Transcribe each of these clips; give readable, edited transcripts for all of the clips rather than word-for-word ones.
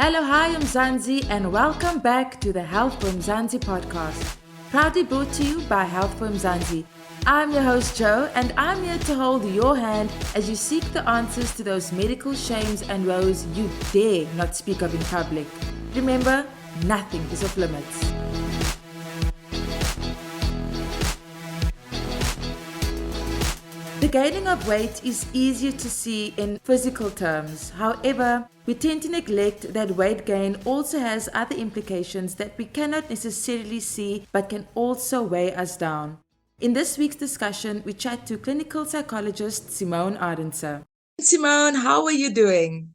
Hello, hi, I'm Zanzi, and welcome back to the Health for Mzansi podcast. Proudly brought to you by Health for Mzansi. I'm your host, Joe, and I'm here to hold your hand as you seek the answers to those medical shames and woes you dare not speak of in public. Remember, nothing is off limits. The gaining of weight is easier to see in physical terms. However, we tend to neglect that weight gain also has other implications that we cannot necessarily see but can also weigh us down. In this week's discussion, we chat to clinical psychologist Simone Arendse. Simone, how are you doing?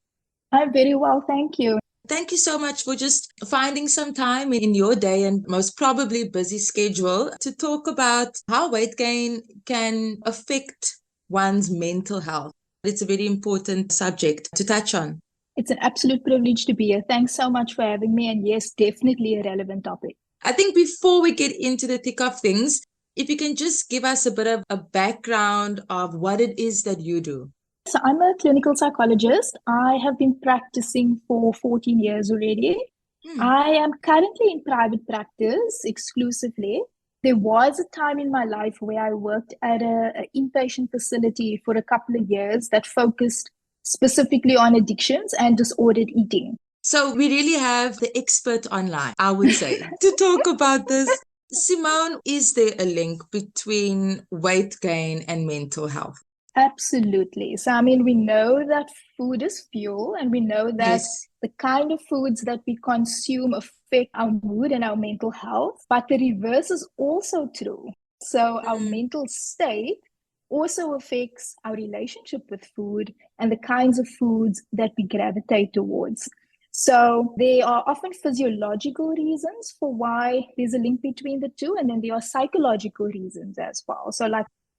I'm very well, thank you. Thank you so much for just finding some time in your day and most probably busy schedule to talk about how weight gain can affect one's mental health. It's a very important subject to touch on. It's an absolute privilege to be here. Thanks so much for having me. And yes, definitely a relevant topic. I think before we get into the thick of things, if you can just give us a bit of a background of what it is that you do. So I'm a clinical psychologist. I have been practicing for 14 years already. I am currently in private practice exclusively. There was a time in my life where I worked at an inpatient facility for a couple of years that focused specifically on addictions and disordered eating. So we really have the expert online, I would say, to talk about this. Simone, is there a link between weight gain and mental health? Absolutely. So, we know that food is fuel, and we know that the kind of foods that we consume affect our mood and our mental health, but the reverse is also true. So our mental state also affects our relationship with food and the kinds of foods that we gravitate towards. So there are often physiological reasons for why there's a link between the two, and then there are psychological reasons as well. So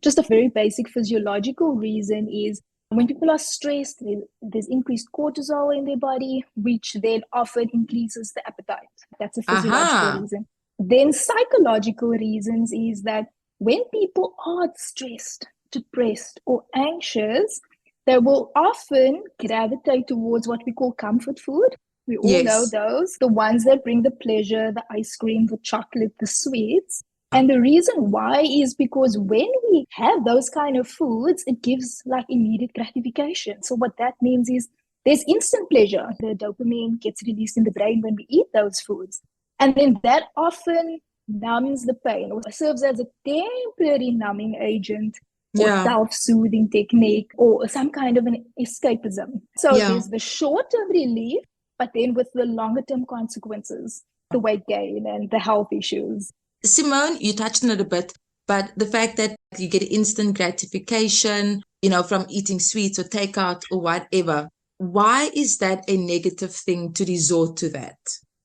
just a very basic physiological reason is when people are stressed, there's increased cortisol in their body, which then often increases the appetite. That's a physiological reason. Then psychological reasons is that when people are stressed, depressed, or anxious, they will often gravitate towards what we call comfort food. We all know those, the ones that bring the pleasure, the ice cream, the chocolate, the sweets. And the reason why is because when we have those kind of foods, it gives immediate gratification. So what that means is there's instant pleasure. The dopamine gets released in the brain when we eat those foods. And then that often numbs the pain or serves as a temporary numbing agent or self-soothing technique or some kind of an escapism. So there's the short-term relief, but then with the longer-term consequences, the weight gain and the health issues. Simone, you touched on it a bit, but the fact that you get instant gratification, from eating sweets or takeout or whatever, why is that a negative thing to resort to that?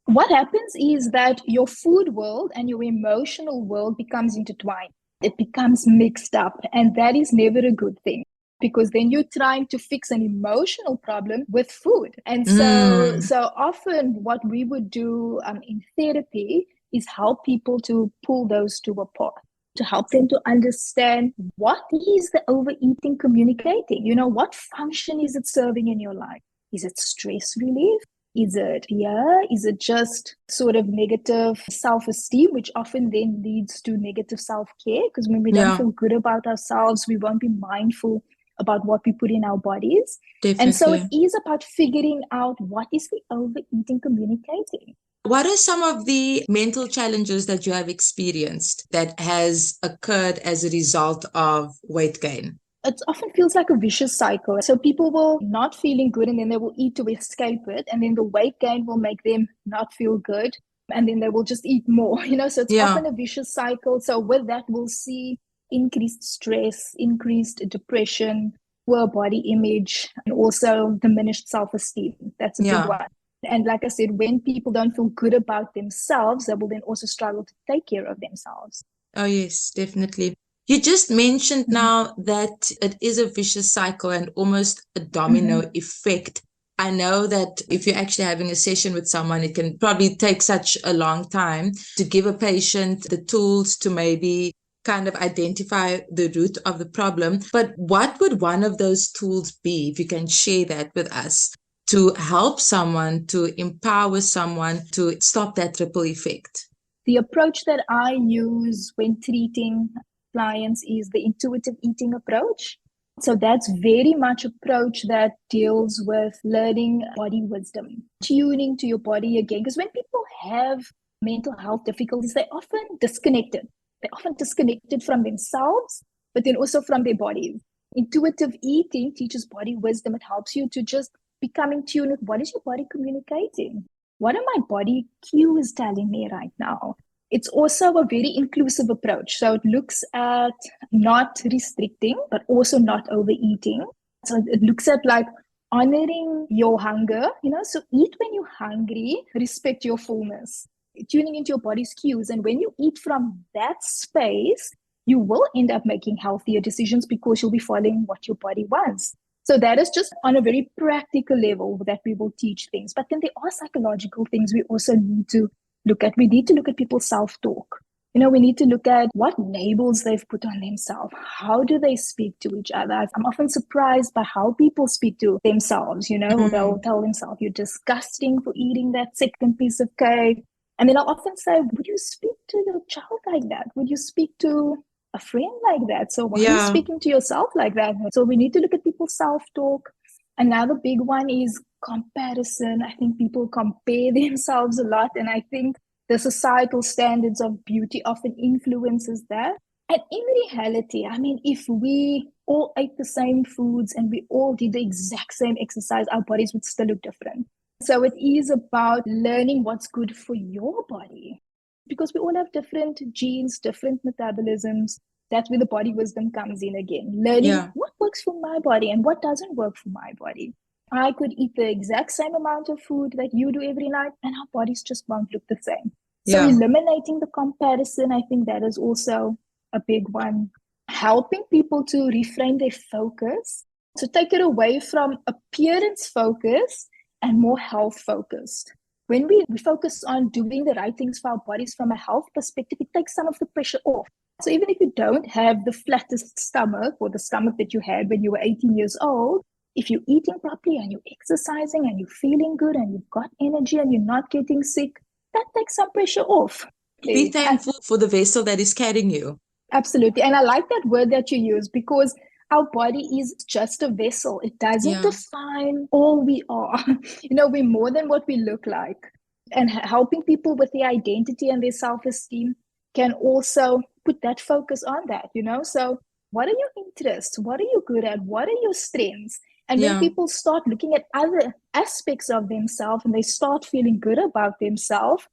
What happens is that your food world and your emotional world becomes intertwined. It becomes mixed up, and that is never a good thing because then you're trying to fix an emotional problem with food. And so often what we would do in therapy is help people to pull those two apart, to help them to understand what is the overeating communicating? What function is it serving in your life? Is it stress relief? Is it just sort of negative self-esteem, which often then leads to negative self-care? Because when we don't feel good about ourselves, we won't be mindful about what we put in our bodies. Definitely. And so it is about figuring out what is the overeating communicating. What are some of the mental challenges that you have experienced that has occurred as a result of weight gain? It often feels like a vicious cycle. So people will not feeling good and then they will eat to escape it. And then the weight gain will make them not feel good. And then they will just eat more, so it's often a vicious cycle. So with that, we'll see increased stress, increased depression, poor body image, and also diminished self-esteem. That's a big one. And like I said, when people don't feel good about themselves, they will then also struggle to take care of themselves. Oh, yes, definitely. You just mentioned now that it is a vicious cycle and almost a domino effect. I know that if you're actually having a session with someone, it can probably take such a long time to give a patient the tools to maybe kind of identify the root of the problem. But what would one of those tools be, if you can share that with us, to help someone, to empower someone to stop that ripple effect? The approach that I use when treating clients is the intuitive eating approach. So that's very much approach that deals with learning body wisdom, tuning to your body again. Because when people have mental health difficulties, they're often disconnected. They're often disconnected from themselves, but then also from their bodies. Intuitive eating teaches body wisdom. It helps you to just become in tune with what is your body communicating? What are my body cues telling me right now? It's also a very inclusive approach. So it looks at not restricting, but also not overeating. So it looks at like honoring your hunger, so eat when you're hungry, respect your fullness, tuning into your body's cues. And when you eat from that space, you will end up making healthier decisions because you'll be following what your body wants. So that is just on a very practical level that we will teach things. But then there are psychological things we also need to look at. We need to look at people's self-talk. We need to look at what labels they've put on themselves. How do they speak to each other? I'm often surprised by how people speak to themselves. They'll tell themselves, you're disgusting for eating that second piece of cake. And then I'll often say, would you speak to your child like that? Would you speak to a friend like that? So why are you speaking to yourself like that? So we need to look at people's self-talk. Another big one is comparison. I think people compare themselves a lot. And I think the societal standards of beauty often influences that. And in reality, if we all ate the same foods and we all did the exact same exercise, our bodies would still look different. So it is about learning what's good for your body, because we all have different genes, different metabolisms. That's where the body wisdom comes in again. Learning what works for my body and what doesn't work for my body. I could eat the exact same amount of food that you do every night, and our bodies just won't look the same. So eliminating the comparison, I think that is also a big one. Helping people to reframe their focus. So take it away from appearance focus and more health focused. When we focus on doing the right things for our bodies from a health perspective, it takes some of the pressure off. So even if you don't have the flattest stomach or the stomach that you had when you were 18 years old, if you're eating properly and you're exercising and you're feeling good and you've got energy and you're not getting sick, that takes some pressure off. Be thankful for the vessel that is carrying you. Absolutely. And I like that word that you use, because our body is just a vessel. It doesn't define all we are. We're more than what we look like. And helping people with their identity and their self-esteem can also put that focus on that, So what are your interests? What are you good at? What are your strengths? And when people start looking at other aspects of themselves and they start feeling good about themselves,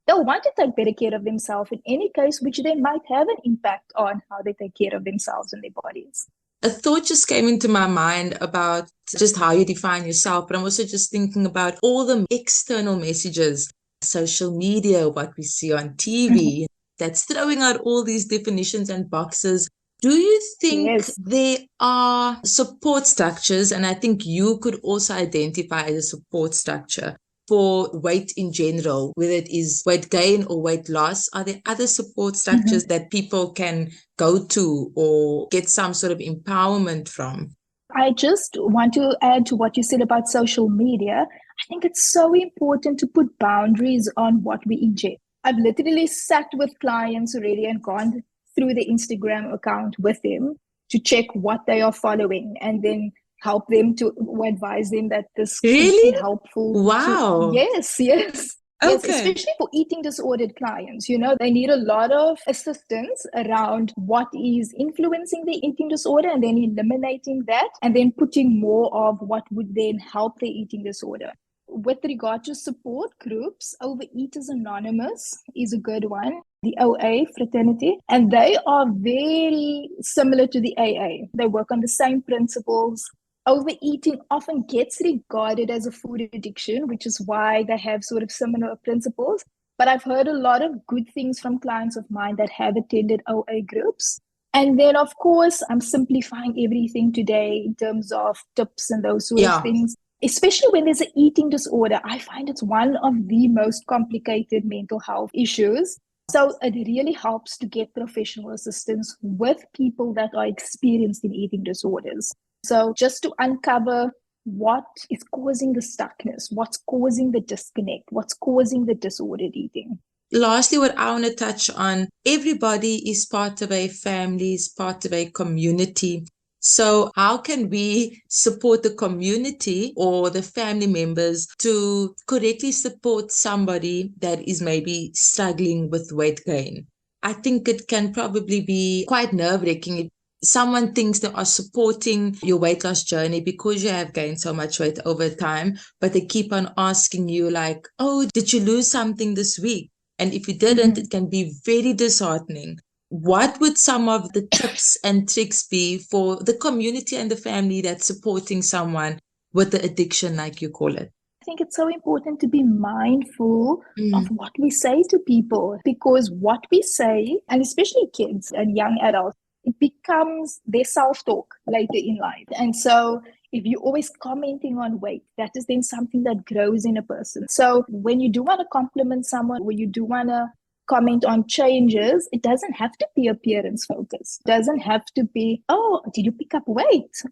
they'll want to take better care of themselves in any case, which then might have an impact on how they take care of themselves and their bodies. A thought just came into my mind about just how you define yourself, but I'm also just thinking about all the external messages, social media, what we see on TV, that's throwing out all these definitions and boxes. Do you think there are support structures, and I think you could also identify as a support structure for weight in general, whether it is weight gain or weight loss? Are there other support structures that people can go to or get some sort of empowerment from? I just want to add to what you said about social media. I think it's so important to put boundaries on what we ingest. I've literally sat with clients already and gone through the Instagram account with them to check what they are following and then help them to advise them that this could be helpful. Wow. Yes. Yes, especially for eating disordered clients. They need a lot of assistance around what is influencing the eating disorder and then eliminating that and then putting more of what would then help the eating disorder. With regard to support groups, Overeaters Anonymous is a good one, the OA fraternity, and they are very similar to the AA. They work on the same principles. Overeating often gets regarded as a food addiction, which is why they have sort of similar principles. But I've heard a lot of good things from clients of mine that have attended OA groups. And then, of course, I'm simplifying everything today in terms of tips and those sort of things. Especially when there's an eating disorder, I find it's one of the most complicated mental health issues. So it really helps to get professional assistance with people that are experienced in eating disorders. So just to uncover what is causing the stuckness, what's causing the disconnect, what's causing the disordered eating. Lastly, what I want to touch on, everybody is part of a family, is part of a community. So how can we support the community or the family members to correctly support somebody that is maybe struggling with weight gain? I think it can probably be quite nerve-wracking if someone thinks they are supporting your weight loss journey because you have gained so much weight over time, but they keep on asking you like, oh, did you lose something this week? And if you didn't, it can be very disheartening. What would some of the tips and tricks be for the community and the family that's supporting someone with the addiction, like you call it? I think it's so important to be mindful of what we say to people, because what we say, and especially kids and young adults, it becomes their self-talk later in life. And so if you're always commenting on weight, that is then something that grows in a person. So when you do want to compliment someone, or you do want to comment on changes, it doesn't have to be appearance focused. It doesn't have to be, oh, did you pick up weight?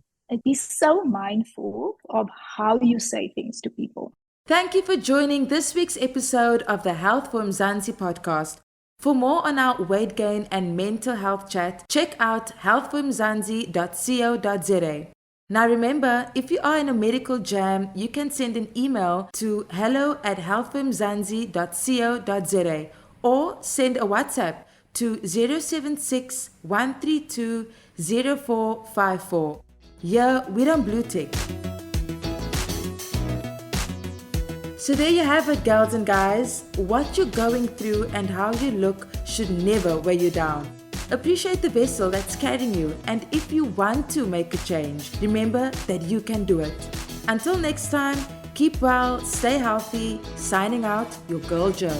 Be so mindful of how you say things to people. Thank you for joining this week's episode of the Health for Mzansi podcast. For more on our weight gain and mental health chat, check out healthformzansi.co.za. Now remember, if you are in a medical jam, you can send an email to hello@healthformzansi.co.za or send a WhatsApp to 076 132 0454. Here, we're on Blue Tick. So there you have it, girls and guys. What you're going through and how you look should never weigh you down. Appreciate the vessel that's carrying you, and if you want to make a change, remember that you can do it. Until next time, keep well, stay healthy. Signing out, your girl Jo.